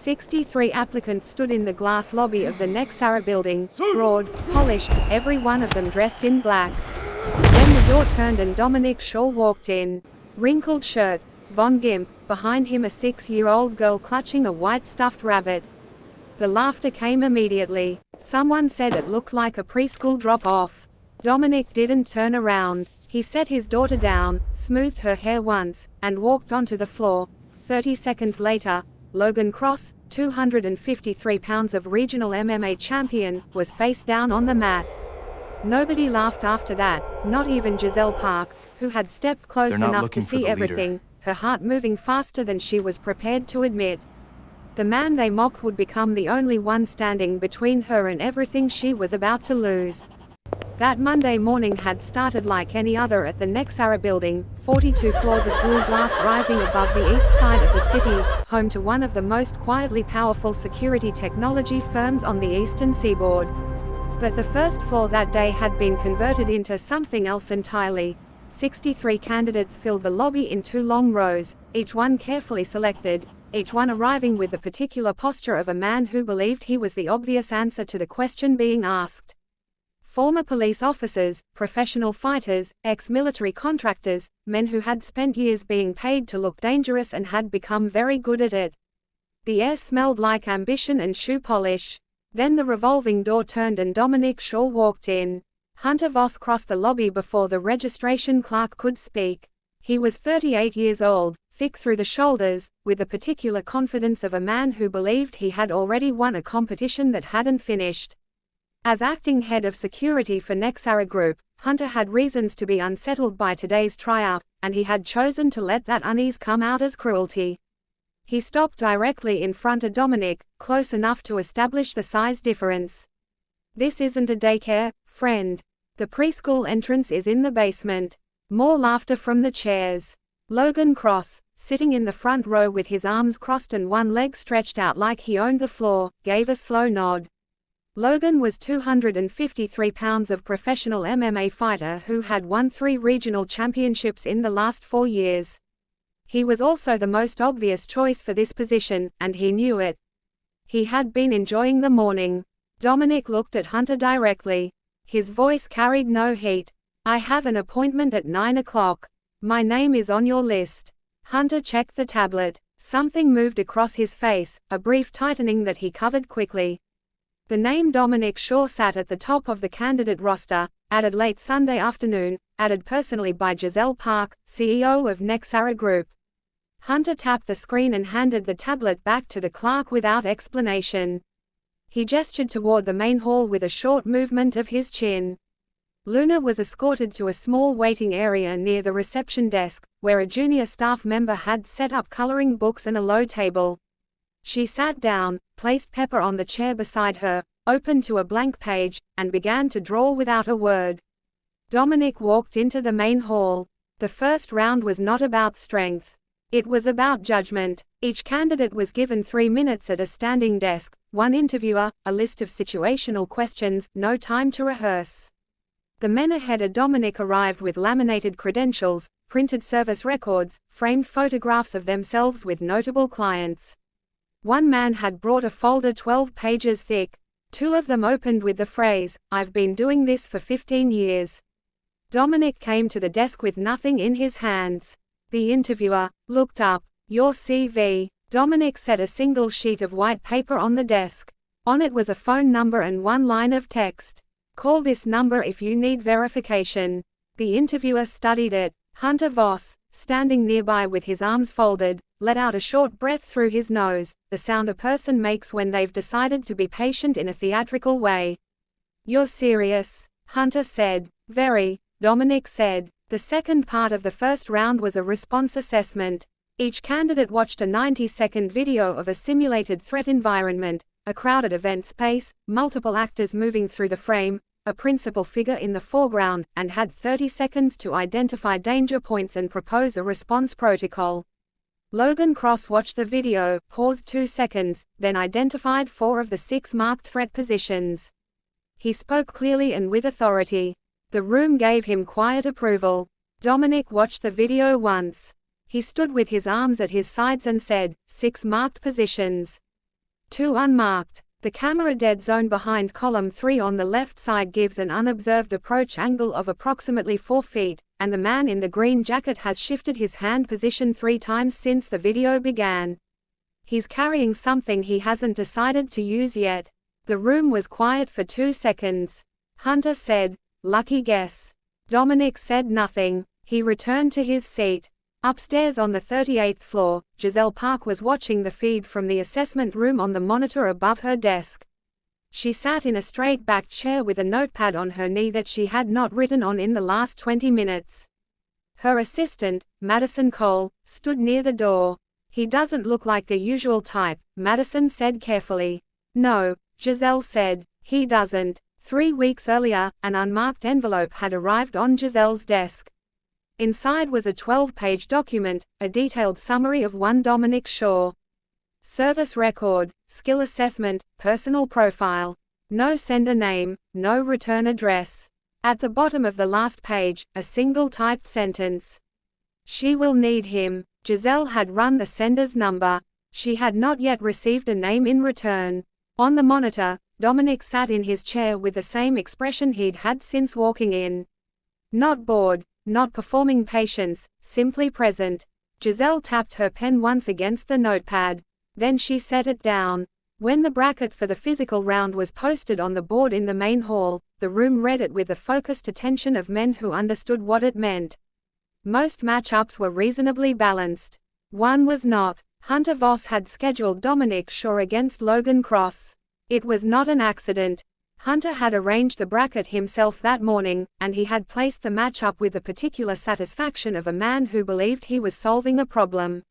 63 applicants stood in the glass lobby of the Nexara building, broad, polished, every one of them dressed in black. Then the door turned and Dominic Shaw walked in. Wrinkled shirt, Von Gimp, behind him a 6-year-old girl clutching a white stuffed rabbit. The laughter came immediately. Someone said it looked like a preschool drop-off. Dominic didn't turn around. He set his daughter down, smoothed her hair once, and walked onto the floor. 30 seconds later, Logan Cross, 253 pounds of regional MMA champion, was face down on the mat. Nobody laughed after that, not even Giselle Park, who had stepped close enough to see everything, her heart moving faster than she was prepared to admit. The man they mocked would become the only one standing between her and everything she was about to lose. That Monday morning had started like any other at the Nexara building, 42 floors of blue glass rising above the east side of the city, home to one of the most quietly powerful security technology firms on the eastern seaboard. But the first floor that day had been converted into something else entirely. 63 candidates filled the lobby in 2 long rows, each one carefully selected, each one arriving with the particular posture of a man who believed he was the obvious answer to the question being asked. Former police officers, professional fighters, ex-military contractors, men who had spent years being paid to look dangerous and had become very good at it. The air smelled like ambition and shoe polish. Then the revolving door turned and Dominic Shaw walked in. Hunter Voss crossed the lobby before the registration clerk could speak. He was 38 years old, thick through the shoulders, with the particular confidence of a man who believed he had already won a competition that hadn't finished. As acting head of security for Nexara Group, Hunter had reasons to be unsettled by today's tryout, and he had chosen to let that unease come out as cruelty. He stopped directly in front of Dominic, close enough to establish the size difference. "This isn't a daycare, friend. The preschool entrance is in the basement." More laughter from the chairs. Logan Cross, sitting in the front row with his arms crossed and one leg stretched out like he owned the floor, gave a slow nod. Logan was 253 pounds of professional MMA fighter who had won 3 regional championships in the last 4 years. He was also the most obvious choice for this position, and he knew it. He had been enjoying the morning. Dominic looked at Hunter directly. His voice carried no heat. "I have an appointment at 9 o'clock. My name is on your list." Hunter checked the tablet. Something moved across his face, a brief tightening that he covered quickly. The name Dominic Shaw sat at the top of the candidate roster, added late Sunday afternoon, added personally by Giselle Park, CEO of Nexara Group. Hunter tapped the screen and handed the tablet back to the clerk without explanation. He gestured toward the main hall with a short movement of his chin. Luna was escorted to a small waiting area near the reception desk, where a junior staff member had set up coloring books and a low table. She sat down, placed Pepper on the chair beside her, opened to a blank page, and began to draw without a word. Dominic walked into the main hall. The first round was not about strength. It was about judgment. Each candidate was given 3 minutes at a standing desk, 1 interviewer, a list of situational questions, no time to rehearse. The men ahead of Dominic arrived with laminated credentials, printed service records, framed photographs of themselves with notable clients. One man had brought a folder 12 pages thick. 2 of them opened with the phrase, "I've been doing this for 15 years." Dominic came to the desk with nothing in his hands. The interviewer looked up. "Your CV." Dominic set a single sheet of white paper on the desk. On it was a phone number and 1 line of text. "Call this number if you need verification." The interviewer studied it. Hunter Voss, standing nearby with his arms folded, let out a short breath through his nose, the sound a person makes when they've decided to be patient in a theatrical way. "You're serious?" Hunter said. "Very," Dominic said. The second part of the first round was a response assessment. Each candidate watched a 90-second video of a simulated threat environment, a crowded event space, multiple actors moving through the frame, a principal figure in the foreground, and had 30 seconds to identify danger points and propose a response protocol. Logan Cross watched the video, paused 2 seconds, then identified 4 of the 6 marked threat positions. He spoke clearly and with authority. The room gave him quiet approval. Dominic watched the video once. He stood with his arms at his sides and said, 6 marked positions. 2 unmarked. The camera dead zone behind column 3 on the left side gives an unobserved approach angle of approximately 4 feet, and the man in the green jacket has shifted his hand position 3 times since the video began. He's carrying something he hasn't decided to use yet. The room was quiet for 2 seconds. Hunter said, "Lucky guess." Dominic said nothing. He returned to his seat. Upstairs on the 38th floor, Giselle Park was watching the feed from the assessment room on the monitor above her desk. She sat in a straight-backed chair with a notepad on her knee that she had not written on in the last 20 minutes. Her assistant, Madison Cole, stood near the door. "He doesn't look like the usual type," Madison said carefully. "No," Giselle said, "he doesn't." 3 weeks earlier, an unmarked envelope had arrived on Giselle's desk. Inside was a 12-page document, a detailed summary of one Dominic Shaw. Service record, skill assessment, personal profile. No sender name, no return address. At the bottom of the last page, a single typed sentence. "She will need him." Giselle had run the sender's number. She had not yet received a name in return. On the monitor, Dominic sat in his chair with the same expression he'd had since walking in. Not bored, not performing patience, simply present. Giselle tapped her pen once against the notepad. Then she set it down. When the bracket for the physical round was posted on the board in the main hall, the room read it with the focused attention of men who understood what it meant. Most matchups were reasonably balanced. One was not. Hunter Voss had scheduled Dominic Shaw against Logan Cross. It was not an accident. Hunter had arranged the bracket himself that morning, and he had placed the matchup with the particular satisfaction of a man who believed he was solving a problem.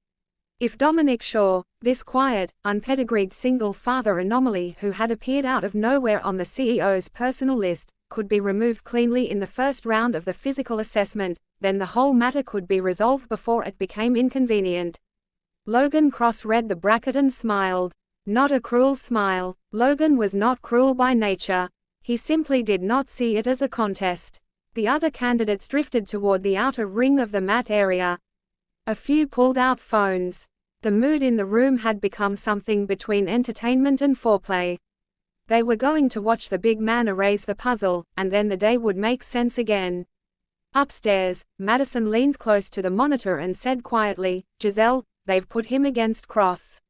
If Dominic Shaw, this quiet, unpedigreed single father anomaly who had appeared out of nowhere on the CEO's personal list, could be removed cleanly in the first round of the physical assessment, then the whole matter could be resolved before it became inconvenient. Logan Cross read the bracket and smiled. Not a cruel smile. Logan was not cruel by nature. He simply did not see it as a contest. The other candidates drifted toward the outer ring of the mat area. A few pulled out phones. The mood in the room had become something between entertainment and foreplay. They were going to watch the big man erase the puzzle, and then the day would make sense again. Upstairs, Madison leaned close to the monitor and said quietly, "Giselle, they've put him against Cross."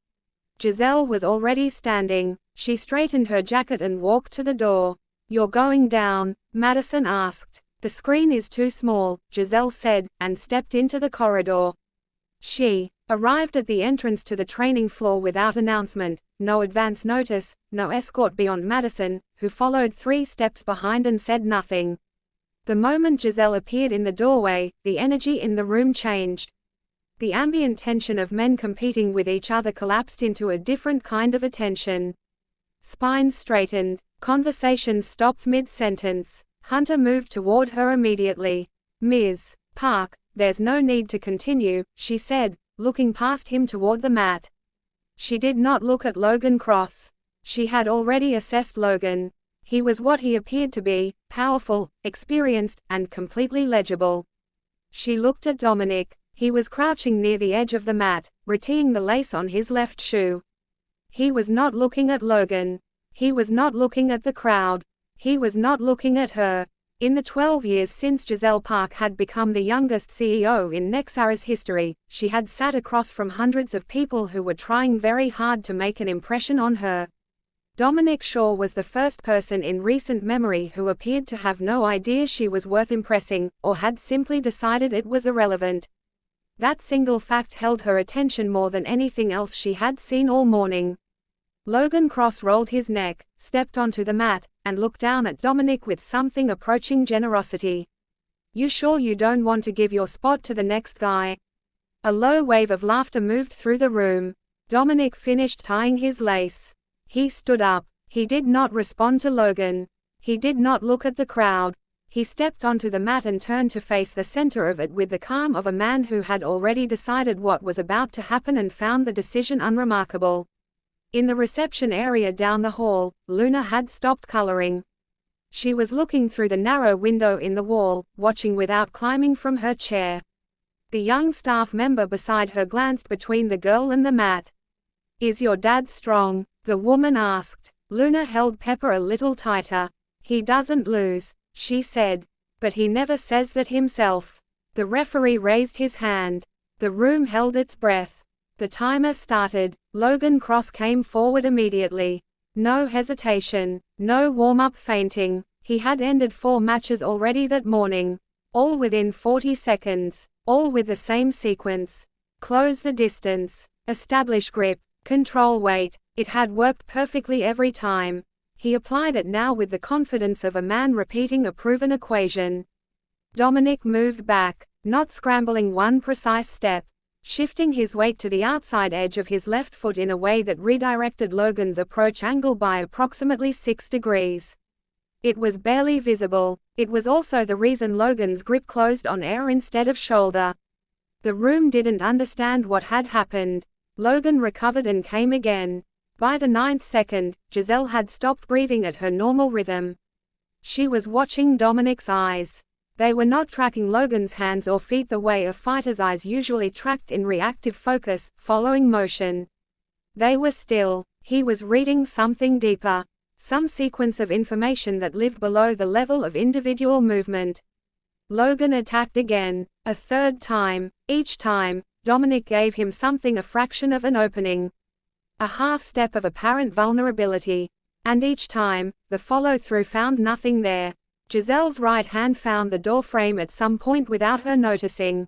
Giselle was already standing. She straightened her jacket and walked to the door. "You're going down?" Madison asked. "The screen is too small," Giselle said, and stepped into the corridor. She arrived at the entrance to the training floor without announcement, no advance notice, no escort beyond Madison, who followed 3 steps behind and said nothing. The moment Giselle appeared in the doorway, the energy in the room changed. The ambient tension of men competing with each other collapsed into a different kind of attention. Spines straightened. Conversations stopped mid-sentence. Hunter moved toward her immediately. "Ms. Park, there's no need to continue," she said, looking past him toward the mat. She did not look at Logan Cross. She had already assessed Logan. He was what he appeared to be, powerful, experienced, and completely legible. She looked at Dominic. He was crouching near the edge of the mat, retying the lace on his left shoe. He was not looking at Logan. He was not looking at the crowd. He was not looking at her. In the 12 years since Giselle Park had become the youngest CEO in Nexara's history, she had sat across from hundreds of people who were trying very hard to make an impression on her. Dominic Shaw was the first person in recent memory who appeared to have no idea she was worth impressing, or had simply decided it was irrelevant. That single fact held her attention more than anything else she had seen all morning. Logan Cross rolled his neck, stepped onto the mat, and looked down at Dominic with something approaching generosity. "You sure you don't want to give your spot to the next guy?" A low wave of laughter moved through the room. Dominic finished tying his lace. He stood up. He did not respond to Logan. He did not look at the crowd. He stepped onto the mat and turned to face the center of it with the calm of a man who had already decided what was about to happen and found the decision unremarkable. In the reception area down the hall, Luna had stopped coloring. She was looking through the narrow window in the wall, watching without climbing from her chair. The young staff member beside her glanced between the girl and the mat. "Is your dad strong?" the woman asked. Luna held Pepper a little tighter. He doesn't lose, she said. But he never says that himself. The referee raised his hand. The room held its breath. The timer started. Logan Cross came forward immediately. No hesitation, no warm-up fainting. He had ended 4 matches already that morning. All within 40 seconds. All with the same sequence. Close the distance. Establish grip. Control weight. It had worked perfectly every time. He applied it now with the confidence of a man repeating a proven equation. Dominic moved back, not scrambling one precise step. Shifting his weight to the outside edge of his left foot in a way that redirected Logan's approach angle by approximately 6 degrees. It was barely visible. It was also the reason Logan's grip closed on air instead of shoulder. The room didn't understand what had happened. Logan recovered and came again. By the 9th second, Giselle had stopped breathing at her normal rhythm. She was watching Dominic's eyes. They were not tracking Logan's hands or feet the way a fighter's eyes usually tracked in reactive focus, following motion. They were still. He was reading something deeper. Some sequence of information that lived below the level of individual movement. Logan attacked again. A 3rd time. Each time, Dominic gave him something a fraction of an opening. A half step of apparent vulnerability. And each time, the follow-through found nothing there. Giselle's right hand found the doorframe at some point without her noticing.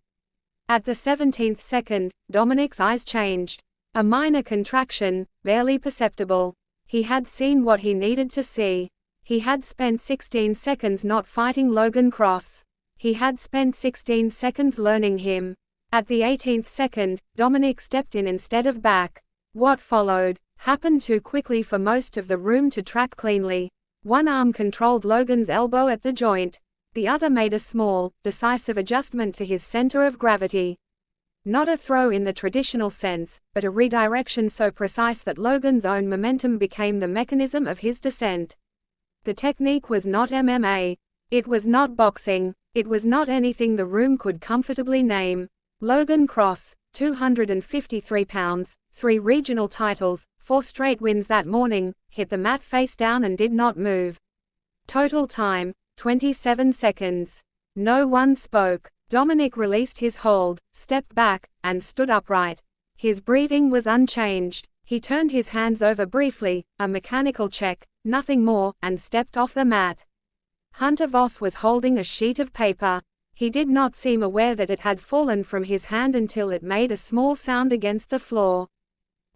At the 17th second, Dominic's eyes changed. A minor contraction, barely perceptible. He had seen what he needed to see. He had spent 16 seconds not fighting Logan Cross. He had spent 16 seconds learning him. At the 18th second, Dominic stepped in instead of back. What followed happened too quickly for most of the room to track cleanly. One arm controlled Logan's elbow at the joint. The other made a small, decisive adjustment to his center of gravity. Not a throw in the traditional sense, but a redirection so precise that Logan's own momentum became the mechanism of his descent. The technique was not MMA. It was not boxing. It was not anything the room could comfortably name. Logan Cross, 253 pounds, 3 regional titles, 4 straight wins that morning, hit the mat face down and did not move. Total time, 27 seconds. No one spoke. Dominic released his hold, stepped back, and stood upright. His breathing was unchanged. He turned his hands over briefly, a mechanical check, nothing more, and stepped off the mat. Hunter Voss was holding a sheet of paper. He did not seem aware that it had fallen from his hand until it made a small sound against the floor.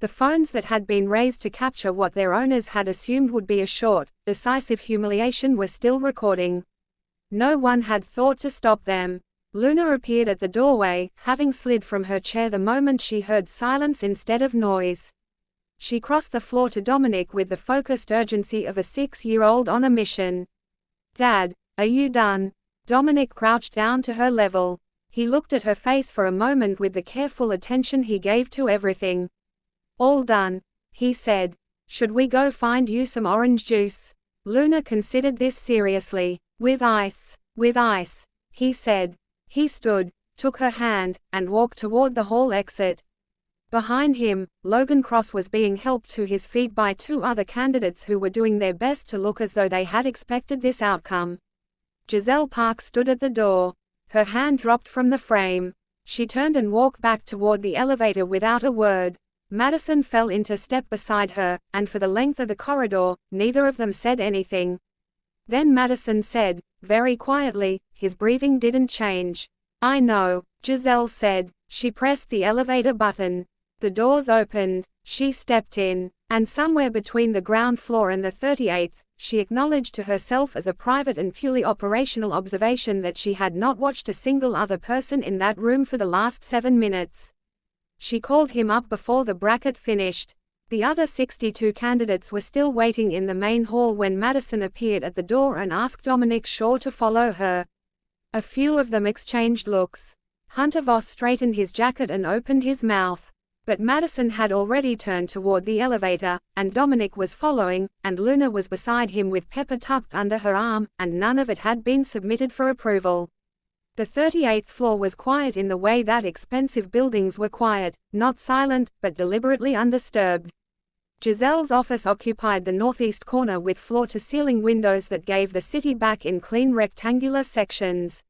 The phones that had been raised to capture what their owners had assumed would be a short, decisive humiliation were still recording. No one had thought to stop them. Luna appeared at the doorway, having slid from her chair the moment she heard silence instead of noise. She crossed the floor to Dominic with the focused urgency of a 6-year-old on a mission. "Dad, are you done?" Dominic crouched down to her level. He looked at her face for a moment with the careful attention he gave to everything. "All done," he said. "Should we go find you some orange juice?" Luna considered this seriously. With ice, he said. He stood, took her hand, and walked toward the hall exit. Behind him, Logan Cross was being helped to his feet by 2 other candidates who were doing their best to look as though they had expected this outcome. Giselle Park stood at the door. Her hand dropped from the frame. She turned and walked back toward the elevator without a word. Madison fell into step beside her, and for the length of the corridor, neither of them said anything. Then Madison said, very quietly, his breathing didn't change. "I know," Giselle said. She pressed the elevator button. The doors opened. She stepped in, and somewhere between the ground floor and the 38th, she acknowledged to herself as a private and purely operational observation that she had not watched a single other person in that room for the last 7 minutes. She called him up before the bracket finished. The other 62 candidates were still waiting in the main hall when Madison appeared at the door and asked Dominic Shaw to follow her. A few of them exchanged looks. Hunter Voss straightened his jacket and opened his mouth. But Madison had already turned toward the elevator, and Dominic was following, and Luna was beside him with Pepper tucked under her arm, and none of it had been submitted for approval. The 38th floor was quiet in the way that expensive buildings were quiet, not silent, but deliberately undisturbed. Giselle's office occupied the northeast corner with floor-to-ceiling windows that gave the city back in clean rectangular sections.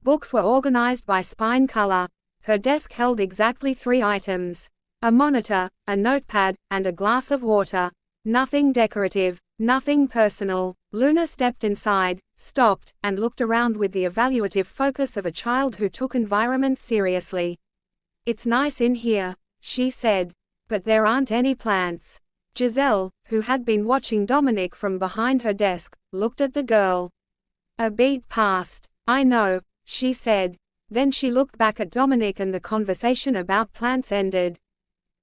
Books were organized by spine color. Her desk held exactly 3 items: a monitor, a notepad, and a glass of water. Nothing decorative, nothing personal. Luna stepped inside, stopped, and looked around with the evaluative focus of a child who took environment seriously. "It's nice in here," she said. "But there aren't any plants." Giselle, who had been watching Dominic from behind her desk, looked at the girl. A beat passed. "I know," she said. Then she looked back at Dominic and the conversation about plants ended.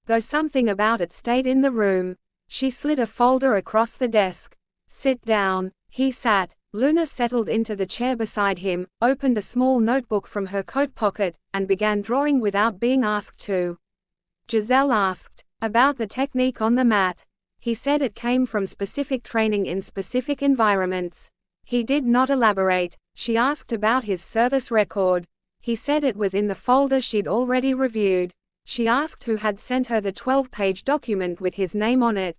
Though something about it stayed in the room. She slid a folder across the desk. "Sit down." He sat. Luna settled into the chair beside him, opened a small notebook from her coat pocket, and began drawing without being asked to. Giselle asked about the technique on the mat. He said it came from specific training in specific environments. He did not elaborate. She asked about his service record. He said it was in the folder she'd already reviewed. She asked who had sent her the 12-page document with his name on it.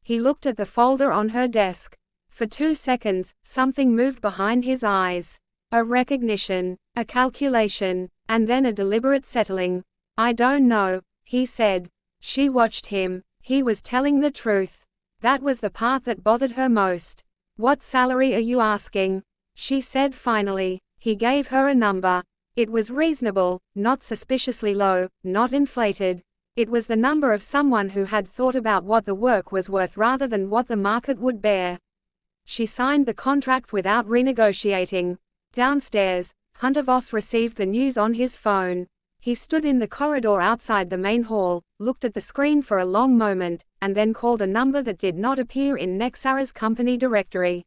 He looked at the folder on her desk. For 2 seconds, something moved behind his eyes. A recognition, a calculation, and then a deliberate settling. "I don't know," he said. She watched him. He was telling the truth. That was the part that bothered her most. "What salary are you asking?" she said finally. He gave her a number. It was reasonable, not suspiciously low, not inflated. It was the number of someone who had thought about what the work was worth rather than what the market would bear. She signed the contract without renegotiating. Downstairs, Hunter Voss received the news on his phone. He stood in the corridor outside the main hall, looked at the screen for a long moment, and then called a number that did not appear in Nexara's company directory.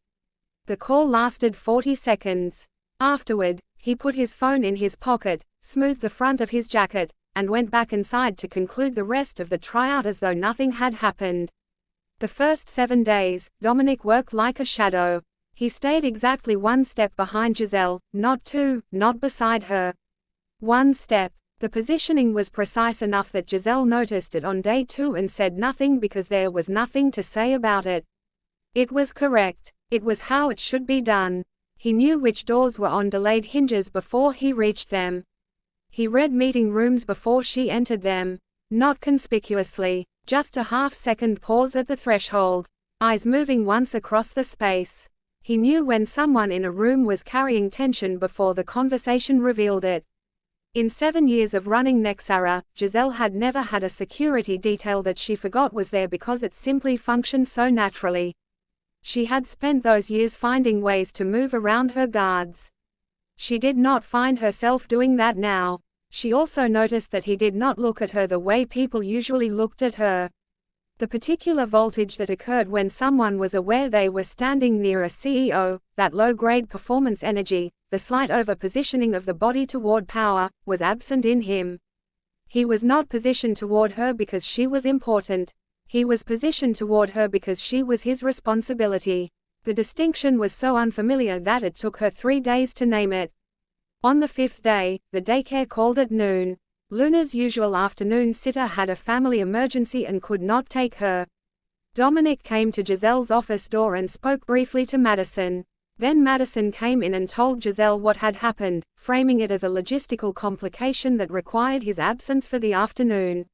The call lasted 40 seconds. Afterward, he put his phone in his pocket, smoothed the front of his jacket, and went back inside to conclude the rest of the tryout as though nothing had happened. The first 7 days, Dominic worked like a shadow. He stayed exactly 1 step behind Giselle, not 2, not beside her. 1 step. The positioning was precise enough that Giselle noticed it on day 2 and said nothing because there was nothing to say about it. It was correct. It was how it should be done. He knew which doors were on delayed hinges before he reached them. He read meeting rooms before she entered them. Not conspicuously, just a half-second pause at the threshold. Eyes moving once across the space. He knew when someone in a room was carrying tension before the conversation revealed it. In 7 years of running Nexara, Giselle had never had a security detail that she forgot was there because it simply functioned so naturally. She had spent those years finding ways to move around her guards. She did not find herself doing that now. She also noticed that he did not look at her the way people usually looked at her. The particular voltage that occurred when someone was aware they were standing near a CEO, that low-grade performance energy, the slight over-positioning of the body toward power, was absent in him. He was not positioned toward her because she was important. He was positioned toward her because she was his responsibility. The distinction was so unfamiliar that it took her 3 days to name it. On the 5th day, the daycare called at noon. Luna's usual afternoon sitter had a family emergency and could not take her. Dominic came to Giselle's office door and spoke briefly to Madison. Then Madison came in and told Giselle what had happened, framing it as a logistical complication that required his absence for the afternoon.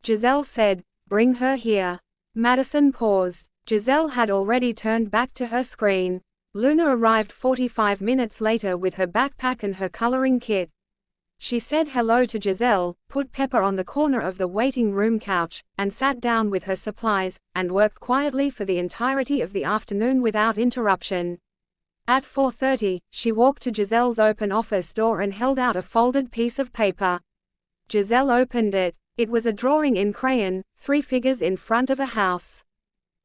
Giselle said, "Bring her here." Madison paused. Giselle had already turned back to her screen. Luna arrived 45 minutes later with her backpack and her coloring kit. She said hello to Giselle, put Pepper on the corner of the waiting room couch, and sat down with her supplies, and worked quietly for the entirety of the afternoon without interruption. At 4:30, she walked to Giselle's open office door and held out a folded piece of paper. Giselle opened it. It was a drawing in crayon, 3 figures in front of a house.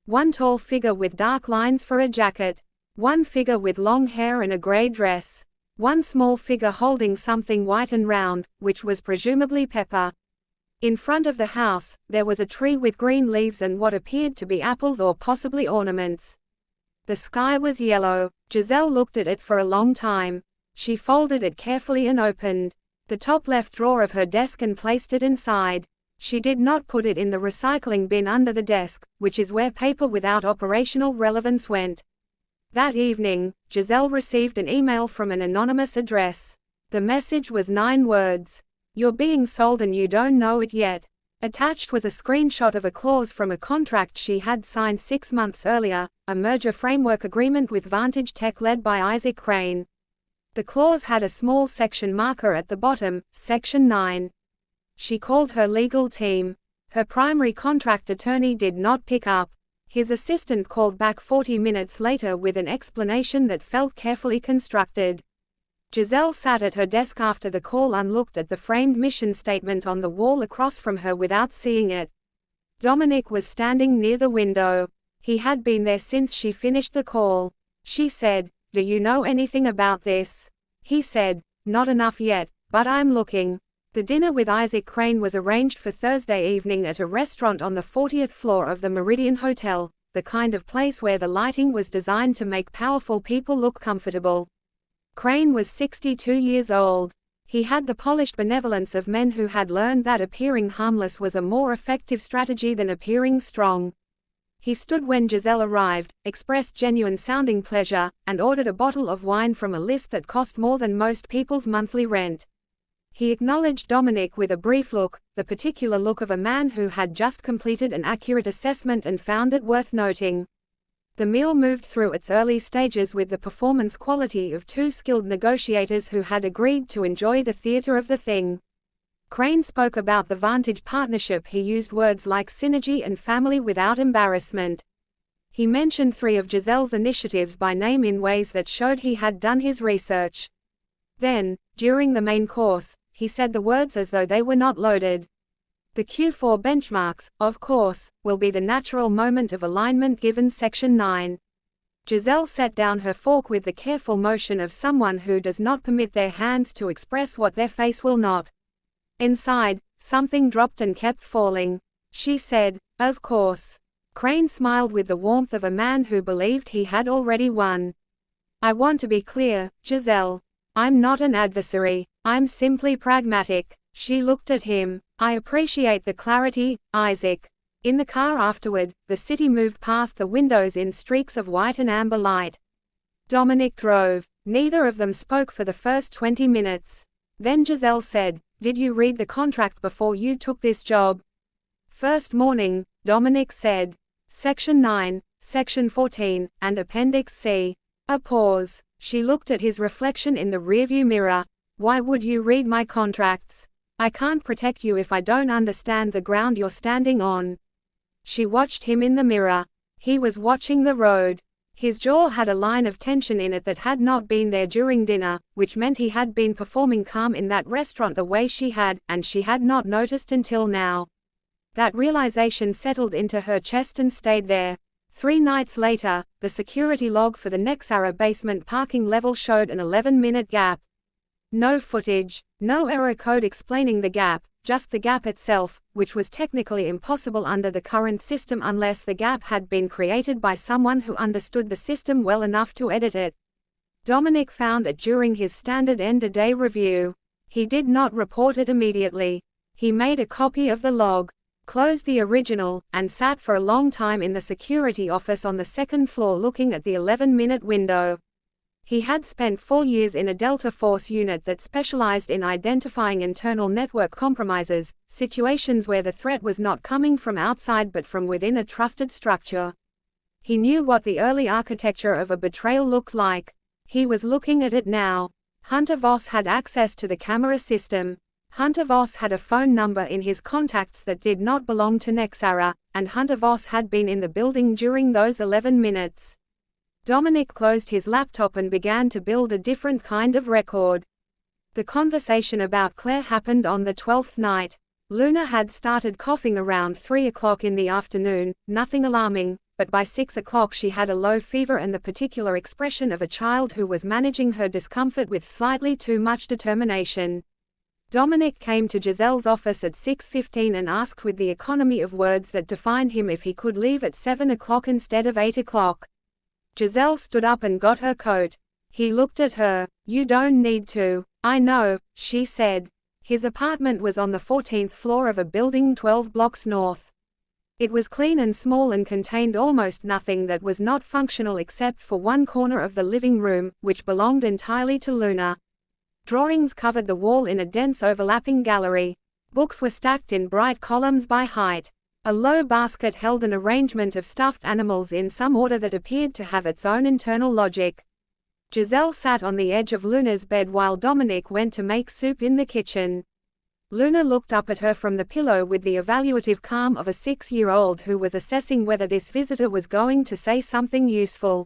1 tall figure with dark lines for a jacket. 1 figure with long hair and a gray dress. 1 small figure holding something white and round, which was presumably Pepper. In front of the house, there was a tree with green leaves and what appeared to be apples or possibly ornaments. The sky was yellow. Giselle looked at it for a long time. She folded it carefully and opened the top left drawer of her desk and placed it inside. She did not put it in the recycling bin under the desk, which is where paper without operational relevance went. That evening, Giselle received an email from an anonymous address. The message was 9 words. "You're being sold and you don't know it yet." Attached was a screenshot of a clause from a contract she had signed 6 months earlier, a merger framework agreement with Vantage Tech led by Isaac Crane. The clause had a small section marker at the bottom, Section 9. She called her legal team. Her primary contract attorney did not pick up. His assistant called back 40 minutes later with an explanation that felt carefully constructed. Giselle sat at her desk after the call and looked at the framed mission statement on the wall across from her without seeing it. Dominic was standing near the window. He had been there since she finished the call. She said, "Do you know anything about this?" He said, "Not enough yet, but I'm looking." The dinner with Isaac Crane was arranged for Thursday evening at a restaurant on the 40th floor of the Meridian Hotel, the kind of place where the lighting was designed to make powerful people look comfortable. Crane was 62 years old. He had the polished benevolence of men who had learned that appearing harmless was a more effective strategy than appearing strong. He stood when Giselle arrived, expressed genuine-sounding pleasure, and ordered a bottle of wine from a list that cost more than most people's monthly rent. He acknowledged Dominic with a brief look, the particular look of a man who had just completed an accurate assessment and found it worth noting. The meal moved through its early stages with the performance quality of 2 skilled negotiators who had agreed to enjoy the theater of the thing. Crane spoke about the Vantage partnership. He used words like synergy and family without embarrassment. He mentioned 3 of Giselle's initiatives by name in ways that showed he had done his research. Then, during the main course, he said the words as though they were not loaded. The Q4 benchmarks, of course, will be the natural moment of alignment given Section 9. Giselle set down her fork with the careful motion of someone who does not permit their hands to express what their face will not. Inside, something dropped and kept falling. She said, "Of course." Crane smiled with the warmth of a man who believed he had already won. "I want to be clear, Giselle. I'm not an adversary. I'm simply pragmatic." She looked at him. "I appreciate the clarity, Isaac." In the car afterward, the city moved past the windows in streaks of white and amber light. Dominic drove. Neither of them spoke for the first 20 minutes. Then Giselle said, "Did you read the contract before you took this job?" "First morning," Dominic said. "Section 9, Section 14, and Appendix C." A pause. She looked at his reflection in the rearview mirror. "Why would you read my contracts? I can't protect you if I don't understand the ground you're standing on." She watched him in the mirror. He was watching the road. His jaw had a line of tension in it that had not been there during dinner, which meant he had been performing calm in that restaurant the way she had, and she had not noticed until now. That realization settled into her chest and stayed there. 3 nights later, the security log for the Nexara basement parking level showed an 11-minute gap. No footage, no error code explaining the gap, just the gap itself, which was technically impossible under the current system unless the gap had been created by someone who understood the system well enough to edit it. Dominic found it during his standard end-of-day review. He did not report it immediately. He made a copy of the log, closed the original, and sat for a long time in the security office on the 2nd floor looking at the 11-minute window. He had spent 4 years in a Delta Force unit that specialized in identifying internal network compromises, situations where the threat was not coming from outside but from within a trusted structure. He knew what the early architecture of a betrayal looked like. He was looking at it now. Hunter Voss had access to the camera system. Hunter Voss had a phone number in his contacts that did not belong to Nexara, and Hunter Voss had been in the building during those 11 minutes. Dominic closed his laptop and began to build a different kind of record. The conversation about Claire happened on the 12th night. Luna had started coughing around 3 o'clock in the afternoon, nothing alarming, but by 6 o'clock she had a low fever and the particular expression of a child who was managing her discomfort with slightly too much determination. Dominic came to Giselle's office at 6:15 and asked with the economy of words that defined him if he could leave at 7 o'clock instead of 8 o'clock. Giselle stood up and got her coat. He looked at her. "You don't need to." "I know," she said. His apartment was on the 14th floor of a building 12 blocks north. It was clean and small and contained almost nothing that was not functional except for one corner of the living room, which belonged entirely to Luna. Drawings covered the wall in a dense overlapping gallery. Books were stacked in bright columns by height. A low basket held an arrangement of stuffed animals in some order that appeared to have its own internal logic. Giselle sat on the edge of Luna's bed while Dominic went to make soup in the kitchen. Luna looked up at her from the pillow with the evaluative calm of a 6-year-old who was assessing whether this visitor was going to say something useful.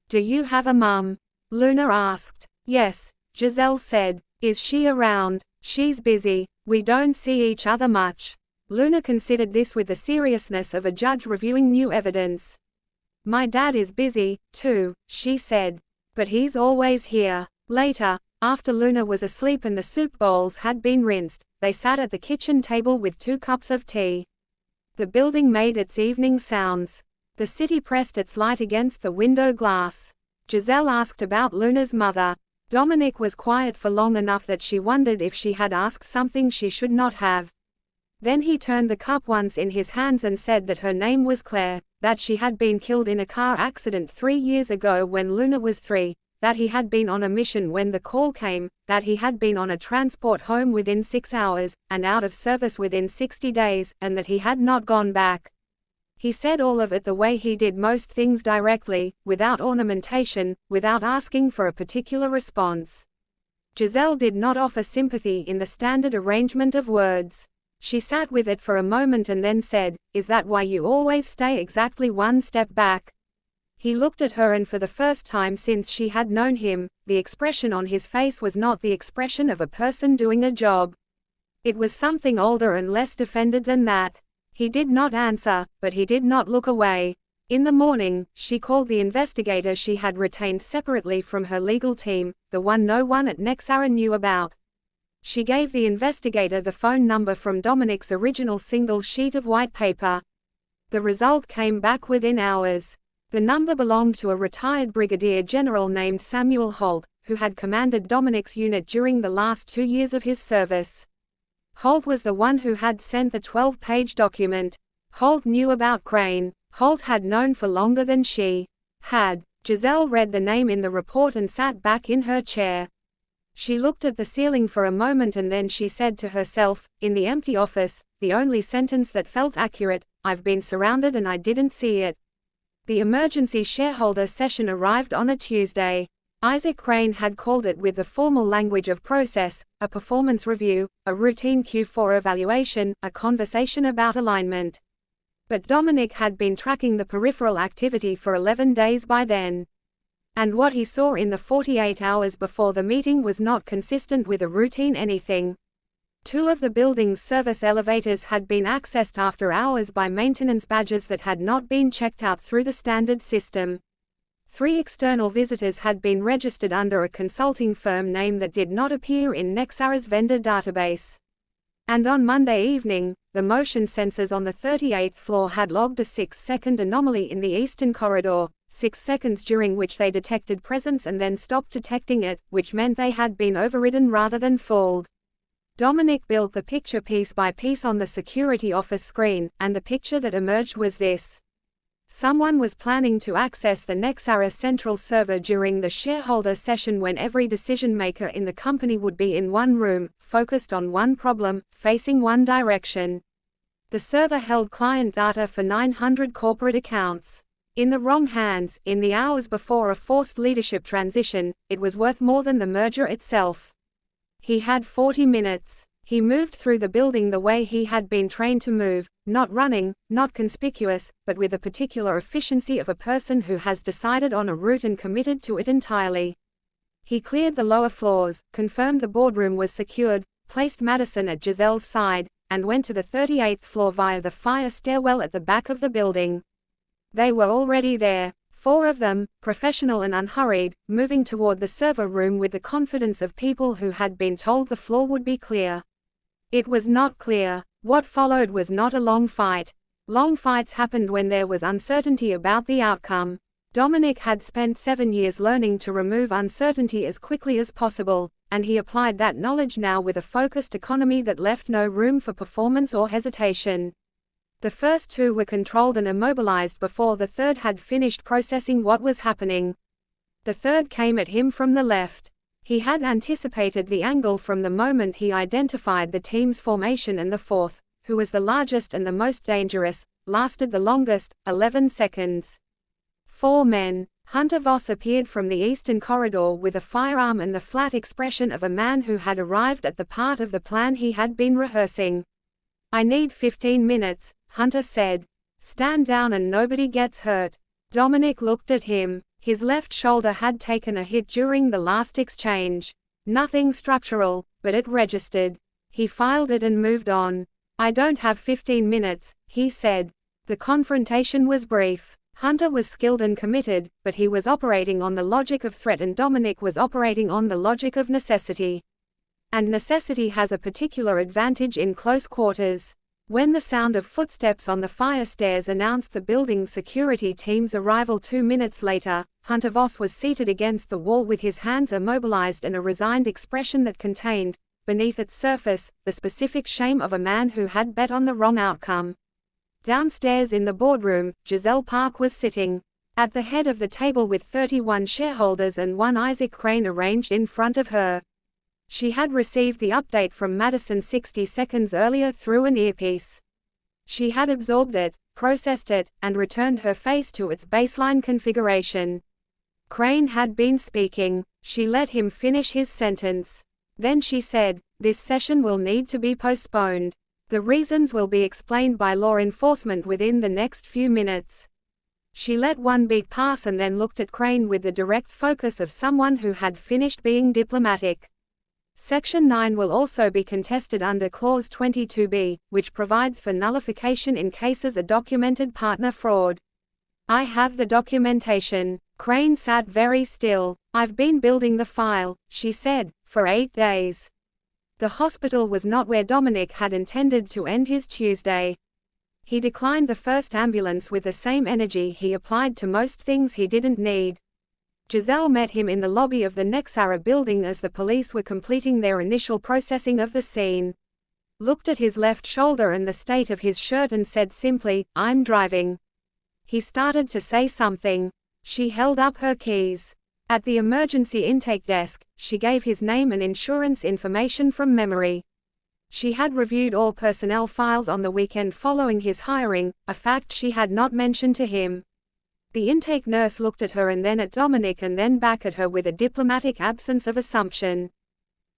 "Do you have a mum?" Luna asked. "Yes," Giselle said. "Is she around?" "She's busy. We don't see each other much." Luna considered this with the seriousness of a judge reviewing new evidence. "My dad is busy, too," she said. "But he's always here." Later, after Luna was asleep and the soup bowls had been rinsed, they sat at the kitchen table with 2 cups of tea. The building made its evening sounds. The city pressed its light against the window glass. Giselle asked about Luna's mother. Dominic was quiet for long enough that she wondered if she had asked something she should not have. Then he turned the cup once in his hands and said that her name was Claire, that she had been killed in a car accident 3 years ago when Luna was 3. That he had been on a mission when the call came, that he had been on a transport home within 6 hours, and out of service within 60 days, and that he had not gone back. He said all of it the way he did most things directly, without ornamentation, without asking for a particular response. Giselle did not offer sympathy in the standard arrangement of words. She sat with it for a moment and then said, "Is that why you always stay exactly one step back?" He looked at her and for the first time since she had known him, the expression on his face was not the expression of a person doing a job. It was something older and less defended than that. He did not answer, but he did not look away. In the morning, she called the investigator she had retained separately from her legal team, the one no one at Nexara knew about. She gave the investigator the phone number from Dominic's original single sheet of white paper. The result came back within hours. The number belonged to a retired brigadier general named Samuel Holt, who had commanded Dominic's unit during the last 2 years of his service. Holt was the one who had sent the 12-page document. Holt knew about Crane. Holt had known for longer than she had. Giselle read the name in the report and sat back in her chair. She looked at the ceiling for a moment and then she said to herself, in the empty office, the only sentence that felt accurate, "I've been surrounded and I didn't see it." The emergency shareholder session arrived on a Tuesday. Isaac Crane had called it with the formal language of process, a performance review, a routine Q4 evaluation, a conversation about alignment. But Dominic had been tracking the peripheral activity for 11 days by then. And what he saw in the 48 hours before the meeting was not consistent with a routine anything. 2 of the building's service elevators had been accessed after hours by maintenance badges that had not been checked out through the standard system. 3 external visitors had been registered under a consulting firm name that did not appear in Nexara's vendor database. And on Monday evening, the motion sensors on the 38th floor had logged a 6-second anomaly in the eastern corridor, 6 seconds during which they detected presence and then stopped detecting it, which meant they had been overridden rather than fooled. Dominic built the picture piece by piece on the security office screen, and the picture that emerged was this. Someone was planning to access the Nexara central server during the shareholder session when every decision-maker in the company would be in one room, focused on one problem, facing one direction. The server held client data for 900 corporate accounts. In the wrong hands, in the hours before a forced leadership transition, it was worth more than the merger itself. He had 40 minutes. He moved through the building the way he had been trained to move, not running, not conspicuous, but with the particular efficiency of a person who has decided on a route and committed to it entirely. He cleared the lower floors, confirmed the boardroom was secured, placed Madison at Giselle's side, and went to the 38th floor via the fire stairwell at the back of the building. They were already there. 4 of them, professional and unhurried, moving toward the server room with the confidence of people who had been told the floor would be clear. It was not clear. What followed was not a long fight. Long fights happened when there was uncertainty about the outcome. Dominic had spent 7 years learning to remove uncertainty as quickly as possible, and he applied that knowledge now with a focused economy that left no room for performance or hesitation. The first two were controlled and immobilized before the third had finished processing what was happening. The third came at him from the left. He had anticipated the angle from the moment he identified the team's formation, and the fourth, who was the largest and the most dangerous, lasted the longest, 11 seconds. 4 men. Hunter Voss appeared from the eastern corridor with a firearm and the flat expression of a man who had arrived at the part of the plan he had been rehearsing. "I need 15 minutes, Hunter said. "Stand down and nobody gets hurt." Dominic looked at him. His left shoulder had taken a hit during the last exchange. Nothing structural, but it registered. He filed it and moved on. "I don't have 15 minutes, he said. The confrontation was brief. Hunter was skilled and committed, but he was operating on the logic of threat and Dominic was operating on the logic of necessity. And necessity has a particular advantage in close quarters. When the sound of footsteps on the fire stairs announced the building security team's arrival 2 minutes later, Hunter Voss was seated against the wall with his hands immobilized and a resigned expression that contained, beneath its surface, the specific shame of a man who had bet on the wrong outcome. Downstairs in the boardroom, Giselle Park was sitting at the head of the table with 31 shareholders and one Isaac Crane arranged in front of her. She had received the update from Madison 60 seconds earlier through an earpiece. She had absorbed it, processed it, and returned her face to its baseline configuration. Crane had been speaking. She let him finish his sentence. Then she said, "This session will need to be postponed. The reasons will be explained by law enforcement within the next few minutes." She let one beat pass and then looked at Crane with the direct focus of someone who had finished being diplomatic. Section 9 will also be contested under Clause 22b, which provides for nullification in cases of documented partner fraud. "I have the documentation." Crane sat very still. "I've been building the file," she said, "for 8 days. The hospital was not where Dominic had intended to end his Tuesday. He declined the first ambulance with the same energy he applied to most things he didn't need. Giselle met him in the lobby of the Nexara building as the police were completing their initial processing of the scene. Looked at his left shoulder and the state of his shirt and said simply, "I'm driving." He started to say something. She held up her keys. At the emergency intake desk, she gave his name and insurance information from memory. She had reviewed all personnel files on the weekend following his hiring, a fact she had not mentioned to him. The intake nurse looked at her and then at Dominic and then back at her with a diplomatic absence of assumption.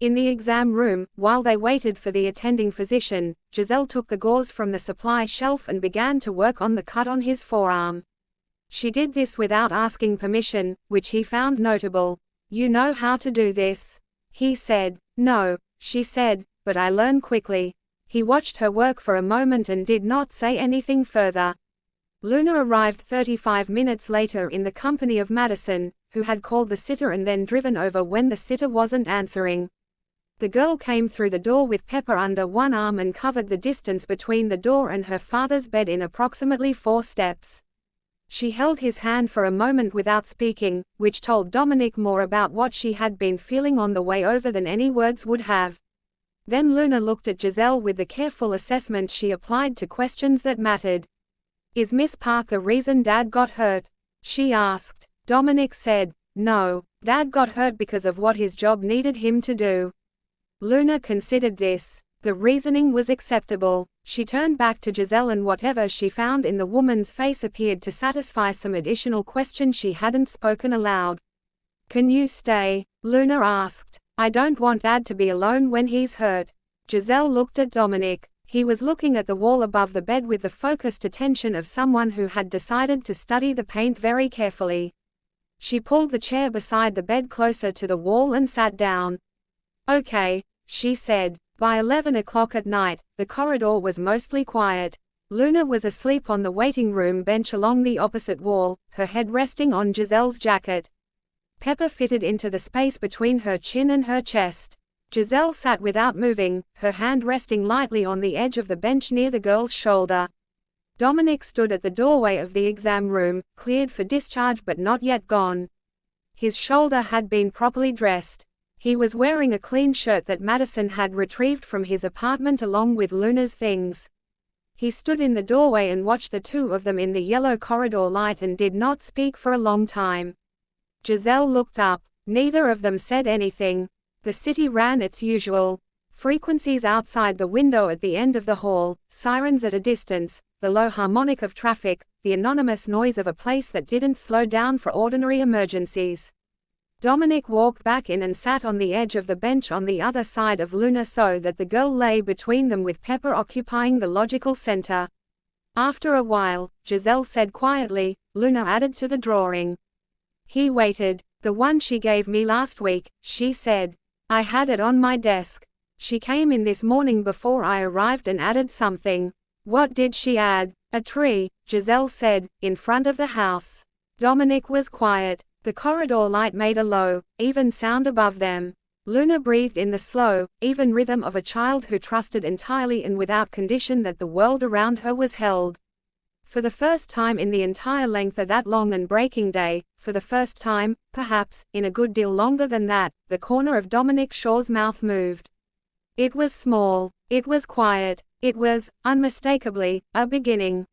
In the exam room, while they waited for the attending physician, Giselle took the gauze from the supply shelf and began to work on the cut on his forearm. She did this without asking permission, which he found notable. "You know how to do this?" he said. "No," she said, "but I learn quickly." He watched her work for a moment and did not say anything further. Luna arrived 35 minutes later in the company of Madison, who had called the sitter and then driven over when the sitter wasn't answering. The girl came through the door with Pepper under one arm and covered the distance between the door and her father's bed in approximately 4 steps. She held his hand for a moment without speaking, which told Dominic more about what she had been feeling on the way over than any words would have. Then Luna looked at Giselle with the careful assessment she applied to questions that mattered. "Is Miss Park the reason Dad got hurt?" she asked. Dominic said, "No, Dad got hurt because of what his job needed him to do." Luna considered this. The reasoning was acceptable. She turned back to Giselle and whatever she found in the woman's face appeared to satisfy some additional questions she hadn't spoken aloud. "Can you stay?" Luna asked. "I don't want Dad to be alone when he's hurt." Giselle looked at Dominic. He was looking at the wall above the bed with the focused attention of someone who had decided to study the paint very carefully. She pulled the chair beside the bed closer to the wall and sat down. "Okay," she said. By 11 o'clock at night, the corridor was mostly quiet. Luna was asleep on the waiting room bench along the opposite wall, her head resting on Giselle's jacket. Pepper fitted into the space between her chin and her chest. Giselle sat without moving, her hand resting lightly on the edge of the bench near the girl's shoulder. Dominic stood at the doorway of the exam room, cleared for discharge but not yet gone. His shoulder had been properly dressed. He was wearing a clean shirt that Madison had retrieved from his apartment along with Luna's things. He stood in the doorway and watched the two of them in the yellow corridor light and did not speak for a long time. Giselle looked up. Neither of them said anything. The city ran its usual frequencies outside the window at the end of the hall, sirens at a distance, the low harmonic of traffic, the anonymous noise of a place that didn't slow down for ordinary emergencies. Dominic walked back in and sat on the edge of the bench on the other side of Luna so that the girl lay between them with Pepper occupying the logical center. After a while, Giselle said quietly, "Luna added to the drawing." He waited. "The one she gave me last week," she said. "I had it on my desk. She came in this morning before I arrived and added something." "What did she add?" "A tree," Giselle said, "in front of the house." Dominic was quiet. The corridor light made a low, even sound above them. Luna breathed in the slow, even rhythm of a child who trusted entirely and without condition that the world around her was held. For the first time in the entire length of that long and breaking day, for the first time, perhaps, in a good deal longer than that, the corner of Dominic Shaw's mouth moved. It was small. It was quiet. It was, unmistakably, a beginning.